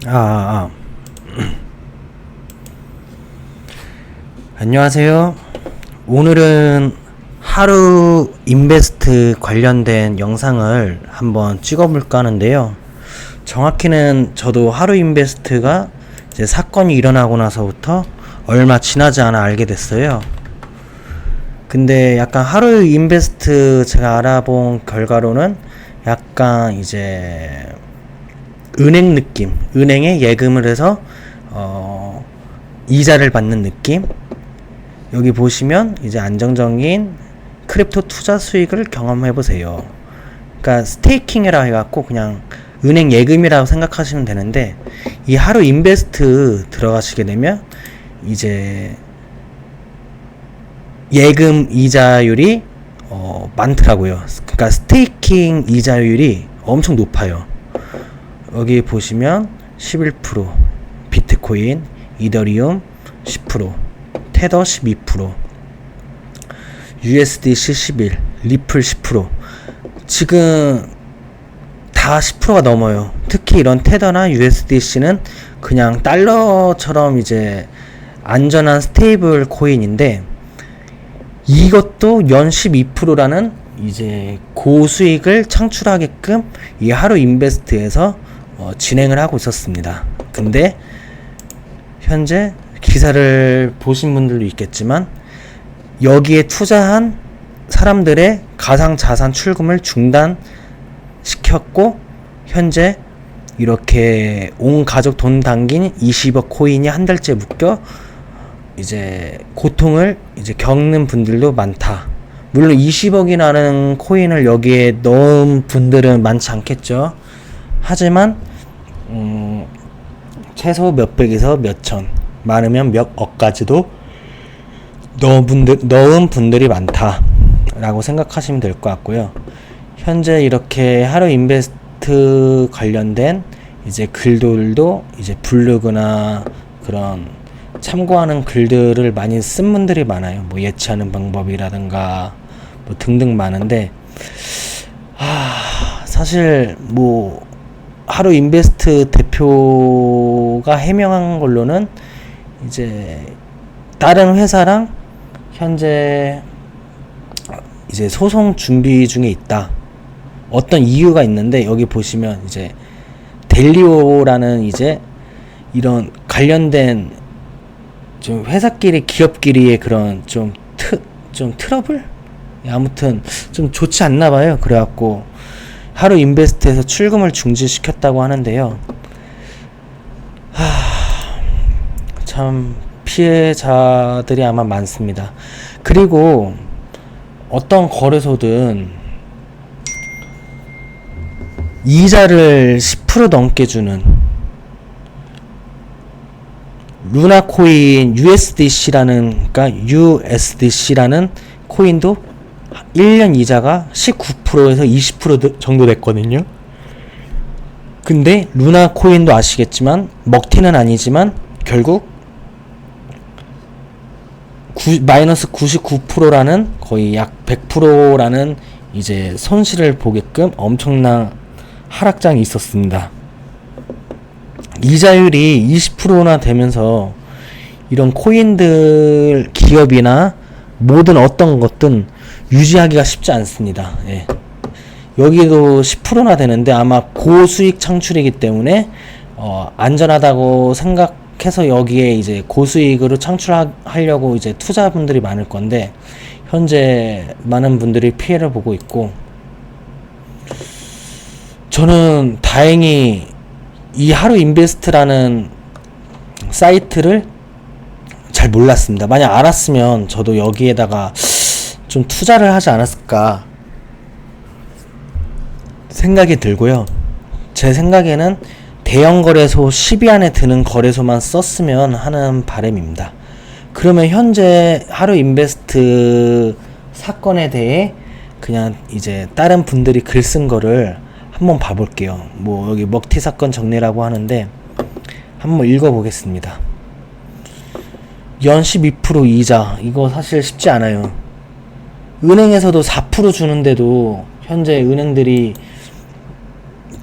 아, 아. 안녕하세요. 오늘은 하루 인베스트 관련된 영상을 한번 찍어볼까 하는데요. 정확히는 저도 하루 인베스트가 이제 사건이 일어나고 나서부터 얼마 지나지 않아 알게 됐어요. 근데 약간 하루 인베스트 제가 알아본 결과로는 약간 이제 은행 느낌, 은행에 예금을 해서 이자를 받는 느낌. 여기 보시면 이제 안정적인 크립토 투자 수익을 경험해 보세요. 그러니까 스테이킹이라 해갖고 그냥 은행 예금이라고 생각하시면 되는데, 이 하루 인베스트 들어가시게 되면 이제 예금 이자율이 많더라고요. 그러니까 스테이킹 이자율이 엄청 높아요. 여기 보시면 11%, 비트코인, 이더리움 10%, 테더 12%, USDC 11, 리플 10%. 지금 다 10%가 넘어요. 특히 이런 테더나 USDC는 그냥 달러처럼 이제 안전한 스테이블 코인인데, 이것도 연 12%라는 이제 고수익을 창출하게끔 이 하루 인베스트에서 진행을 하고 있었습니다. 근데 현재 기사를 보신 분들도 있겠지만, 여기에 투자한 사람들의 가상자산 출금을 중단시켰고, 현재 이렇게 온 가족 돈 담긴 20억 코인이 한 달째 묶여 이제 고통을 이제 겪는 분들도 많다. 물론 20억이라는 코인을 여기에 넣은 분들은 많지 않겠죠. 하지만 최소 몇백에서 몇천, 많으면 몇 억까지도 넣은 분들이 많다라고 생각하시면 될 것 같고요. 현재 이렇게 하루 인베스트 관련된 이제 글들도 이제 블로그나 그런 참고하는 글들을 많이 쓴 분들이 많아요. 뭐 예치하는 방법이라든가 뭐 등등 많은데, 사실 뭐 하루 인베스트 대표가 해명한 걸로는 이제 다른 회사랑 현재 이제 소송 준비 중에 있다. 어떤 이유가 있는데, 여기 보시면 이제 델리오라는 이제 이런 관련된 좀 회사끼리 기업끼리의 그런 좀 트러블? 아무튼 좀 좋지 않나 봐요. 그래갖고 하루 인베스트에서 출금을 중지시켰다고 하는데요. 참 피해자들이 아마 많습니다. 그리고 어떤 거래소든 이자를 10% 넘게 주는 루나코인 USDC라는, 그러니까 USDC라는 코인도 1년 이자가 19%에서 20% 정도 됐거든요. 근데 루나코인도 아시겠지만 먹튀는 아니지만 결국 마이너스 99%라는 거의 약 100%라는 이제 손실을 보게끔 엄청난 하락장이 있었습니다. 이자율이 20%나 되면서 이런 코인들 기업이나 모든 어떤 것든 유지하기가 쉽지 않습니다. 예. 여기도 10%나 되는데 아마 고수익 창출이기 때문에 안전하다고 생각해서 여기에 이제 고수익으로 창출하려고 이제 투자분들이 많을 건데, 현재 많은 분들이 피해를 보고 있고, 저는 다행히 이 하루 인베스트라는 사이트를 잘 몰랐습니다. 만약 알았으면 저도 여기에다가 좀 투자를 하지 않았을까 생각이 들고요. 제 생각에는 대형 거래소 10위 안에 드는 거래소만 썼으면 하는 바람입니다. 그러면 현재 하루 인베스트 사건에 대해 그냥 이제 다른 분들이 글 쓴 거를 한번 봐볼게요. 뭐 여기 먹튀 사건 정리라고 하는데 한번 읽어보겠습니다. 연 12% 이자, 이거 사실 쉽지 않아요. 은행에서도 4% 주는데도 현재 은행들이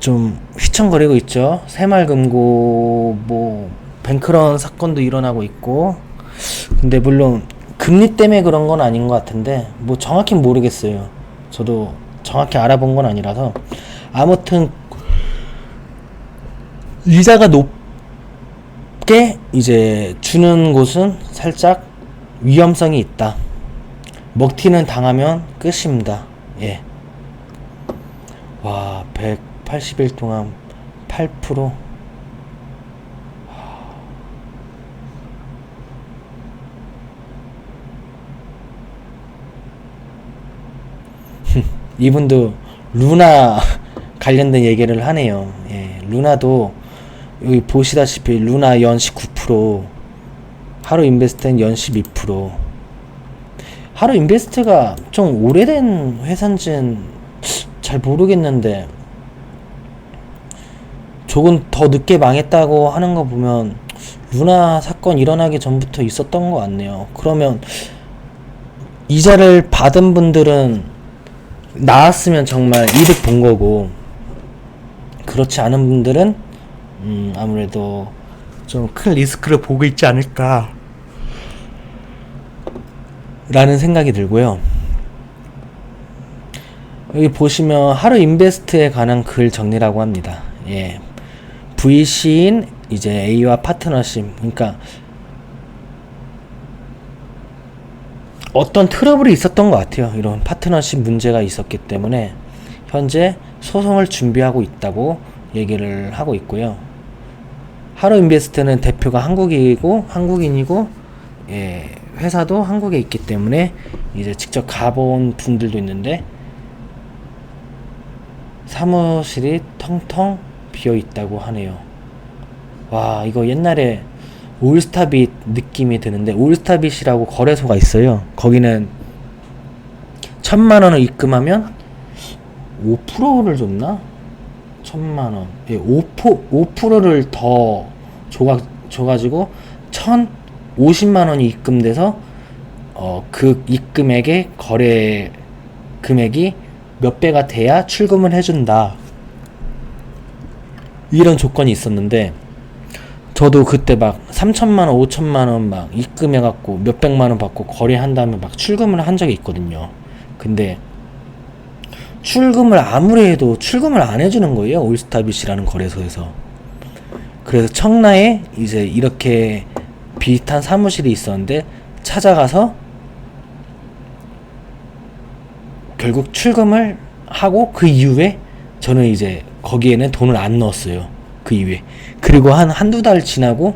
좀 휘청거리고 있죠. 새마을금고 뭐 뱅크런 사건도 일어나고 있고. 근데 물론 금리 때문에 그런 건 아닌 것 같은데 뭐 정확히 모르겠어요. 저도 정확히 알아본 건 아니라서. 아무튼 이자가 높게 이제 주는 곳은 살짝 위험성이 있다. 먹튀는 당하면 끝입니다. 예. 와, 180일 동안 8%. 이분도 루나 관련된 얘기를 하네요. 예, 루나도 여기 보시다시피 루나 연시 9%, 하루 인베스트는 연시 2%. 하루 인베스트가 좀 오래된 회사인지는 잘 모르겠는데 조금 더 늦게 망했다고 하는 거 보면 루나 사건 일어나기 전부터 있었던 것 같네요. 그러면 이자를 받은 분들은 나왔으면 정말 이득 본 거고, 그렇지 않은 분들은 아무래도 좀 큰 리스크를 보고 있지 않을까 라는 생각이 들고요. 여기 보시면 하루 인베스트에 관한 글 정리라고 합니다. 예. VC인 이제 A와 파트너십, 그러니까 어떤 트러블이 있었던 것 같아요. 이런 파트너십 문제가 있었기 때문에 현재 소송을 준비하고 있다고 얘기를 하고 있고요. 하루 인베스트는 대표가 한국인이고, 예, 회사도 한국에 있기 때문에 이제 직접 가본 분들도 있는데 사무실이 텅텅 비어 있다고 하네요. 와, 이거 옛날에 올스타빗 느낌이 드는데, 올스타빗이라고 거래소가 있어요. 거기는 1,000만원을 입금하면 5%를 줬나? 1,000만원. 예, 5%를 더 줘가지고 1,050만원이 입금돼서 그 입금액의 거래 금액이 몇 배가 돼야 출금을 해준다. 이런 조건이 있었는데, 저도 그때 막 3천만원, 5천만원 막 입금해갖고 몇백만원 받고 거래한 다음에 막 출금을 한 적이 있거든요. 근데 출금을 아무리 해도 출금을 안 해주는 거예요. 올스타빗이라는 거래소에서. 그래서 청라에 이제 이렇게 비슷한 사무실이 있었는데 찾아가서 결국 출금을 하고, 그 이후에 저는 이제 거기에는 돈을 안 넣었어요. 그 이후에. 그리고 한두 달 지나고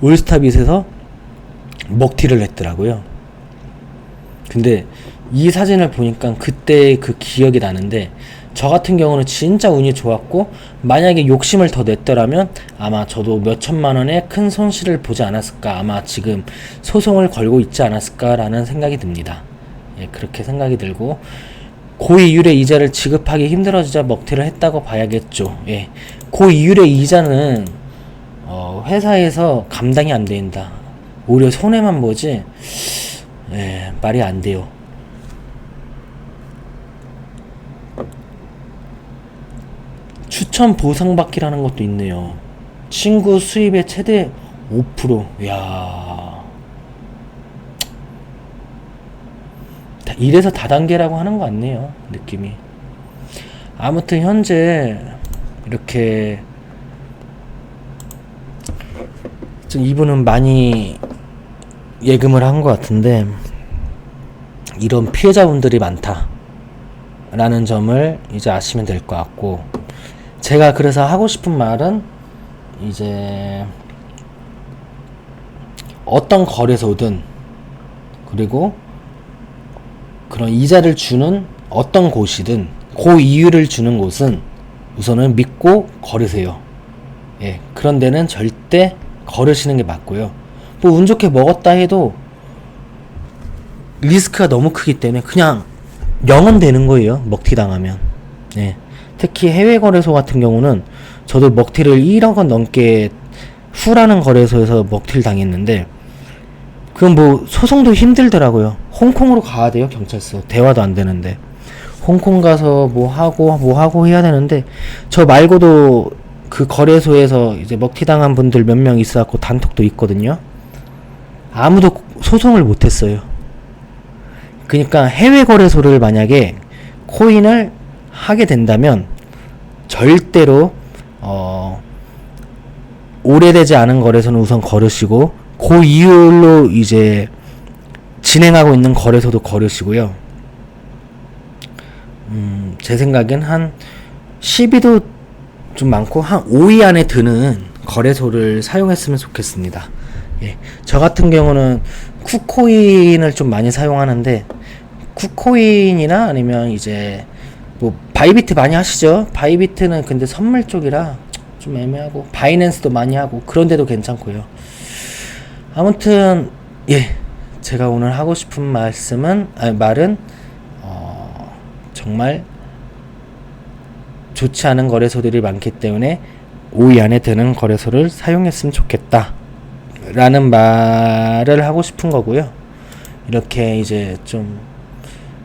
올스타빗에서 먹튀를 했더라고요. 근데 이 사진을 보니까 그때 그 기억이 나는데, 저 같은 경우는 진짜 운이 좋았고, 만약에 욕심을 더 냈더라면 아마 저도 몇 천만 원의 큰 손실을 보지 않았을까, 아마 지금 소송을 걸고 있지 않았을까라는 생각이 듭니다. 예, 그렇게 생각이 들고, 고이율의 이자를 지급하기 힘들어지자 먹튀를 했다고 봐야겠죠. 예, 고이율의 이자는 회사에서 감당이 안 된다. 오히려 손해만 보지, 예, 말이 안 돼요. 추천 보상받기라는 것도 있네요. 친구 수입의 최대 5%. 이야. 이래서 다단계라고 하는 것 같네요. 느낌이. 아무튼 현재 이렇게 좀 이분은 많이 예금을 한 것 같은데, 이런 피해자분들이 많다 라는 점을 이제 아시면 될 것 같고, 제가 그래서 하고 싶은 말은 이제 어떤 거래소든, 그리고 그런 이자를 주는 어떤 곳이든 고이율을 주는 곳은 우선은 믿고 거르세요. 예, 그런 데는 절대 거르시는 게 맞고요. 뭐 운 좋게 먹었다 해도 리스크가 너무 크기 때문에 그냥 0은 되는 거예요. 먹튀 당하면. 예. 특히 해외 거래소 같은 경우는 저도 먹튀를 1억 원 넘게 후라는 거래소에서 먹튀를 당했는데, 그건 뭐 소송도 힘들더라고요. 홍콩으로 가야 돼요. 경찰서 대화도 안 되는데. 홍콩 가서 뭐 하고 해야 되는데, 저 말고도 그 거래소에서 이제 먹튀당한 분들 몇 명 있어갖고 단톡도 있거든요. 아무도 소송을 못했어요. 그러니까 해외 거래소를 만약에 코인을 하게 된다면 절대로 오래되지 않은 거래소는 우선 거르시고, 그 이율로 이제 진행하고 있는 거래소도 거르시고요. 제 생각엔 한 10위도 좀 많고 한 5위 안에 드는 거래소를 사용했으면 좋겠습니다. 예, 저 같은 경우는 쿠코인을 좀 많이 사용하는데, 쿠코인이나 아니면 이제 뭐 바이비트 많이 하시죠? 바이비트는 근데 선물 쪽이라 좀 애매하고, 바이낸스도 많이 하고 그런데도 괜찮고요. 아무튼 예, 제가 오늘 하고 싶은 말은 정말 좋지 않은 거래소들이 많기 때문에 5위 안에 드는 거래소를 사용했으면 좋겠다 라는 말을 하고 싶은 거고요. 이렇게 이제 좀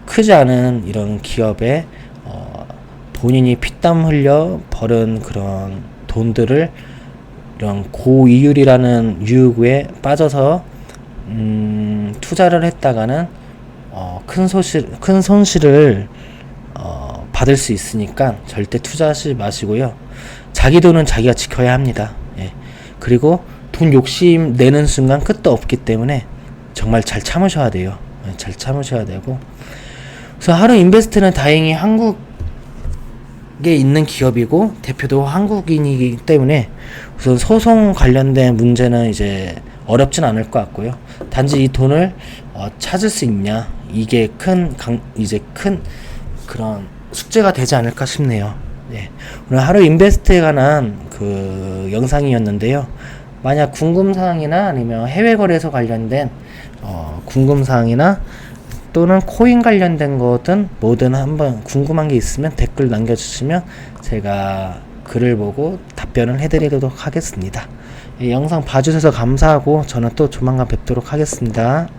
크지 않은 이런 기업에 본인이 피땀 흘려 벌은 그런 돈들을 이런 고이율이라는 유혹에 빠져서 투자를 했다가는 큰 손실을 받을 수 있으니까 절대 투자하지 마시고요. 자기 돈은 자기가 지켜야 합니다. 예. 그리고 돈 욕심 내는 순간 끝도 없기 때문에 정말 잘 참으셔야 돼요. 예, 잘 참으셔야 되고. 그래서 하루 인베스트는 다행히 한국에 있는 기업이고 대표도 한국인이기 때문에 우선 소송 관련된 문제는 이제 어렵진 않을 것 같고요. 단지 이 돈을 찾을 수 있냐, 이게 큰 그런 숙제가 되지 않을까 싶네요. 예. 오늘 하루 인베스트에 관한 그 영상이었는데요. 만약 궁금사항이나 아니면 해외 거래소 관련된 궁금사항이나 또는 코인 관련된 거든 뭐든 한번 궁금한 게 있으면 댓글 남겨주시면 제가 글을 보고 답변을 해드리도록 하겠습니다. 이 영상 봐주셔서 감사하고 저는 또 조만간 뵙도록 하겠습니다.